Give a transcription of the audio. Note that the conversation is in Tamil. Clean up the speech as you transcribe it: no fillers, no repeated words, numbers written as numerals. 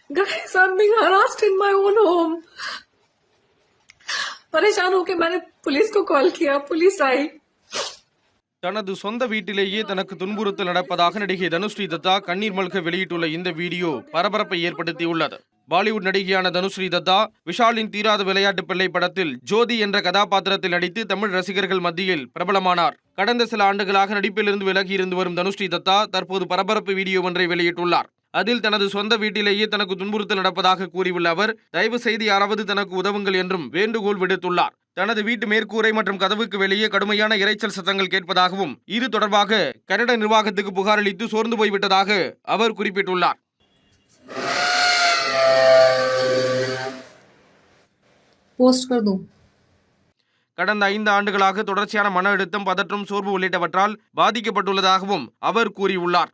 Guys, I'm being harassed in my own home. परेशान होके मैंने पुलिस को कॉल किया, पुलिस आई. தனது சொந்த வீட்டிலேயே தனக்கு துன்புறுத்தல் நடப்பதாக நடிகை தனுஸ்ரீ தத்தா கண்ணீர் மல்க வெளியிட்டுள்ள இந்த வீடியோ பரபரப்பை ஏற்படுத்தியுள்ளது. பாலிவுட் நடிகையான தனுஸ்ரீ தத்தா விஷாலின் தீராத விளையாட்டு பிள்ளை படத்தில் ஜோதி என்ற கதாபாத்திரத்தில் நடித்து தமிழ் ரசிகர்கள் மத்தியில் பிரபலமானார். கடந்த சில ஆண்டுகளாக நடிப்பிலிருந்து விலகி இருந்து வரும் தனுஸ்ரீ தத்தா தற்போது பரபரப்பு வீடியோ ஒன்றை வெளியிட்டுள்ளார். அதில் தனது சொந்த வீட்டிலேயே தனக்கு துன்புறுத்தல் நடப்பதாக கூறியுள்ள அவர், தயவு செய்து யாராவது தனக்கு உதவுங்கள் என்றும் வேண்டுகோள் விடுத்துள்ளார். தனது வீட்டு மேற்கூரை மற்றும் கதவுக்கு வெளியே கடுமையான இரைச்சல் சத்தங்கள் கேட்பதாகவும், இது தொடர்பாக கன்னட நிர்வாகத்துக்கு புகார் அளித்து சோர்ந்து போய்விட்டதாக அவர் குறிப்பிட்டுள்ளார். கடந்த 5 ஆண்டுகளாக தொடர்ச்சியான மன அழுத்தம், பதற்றம், சோர்வு உள்ளிட்டவற்றால் பாதிக்கப்பட்டுள்ளதாகவும் அவர் கூறியுள்ளார்.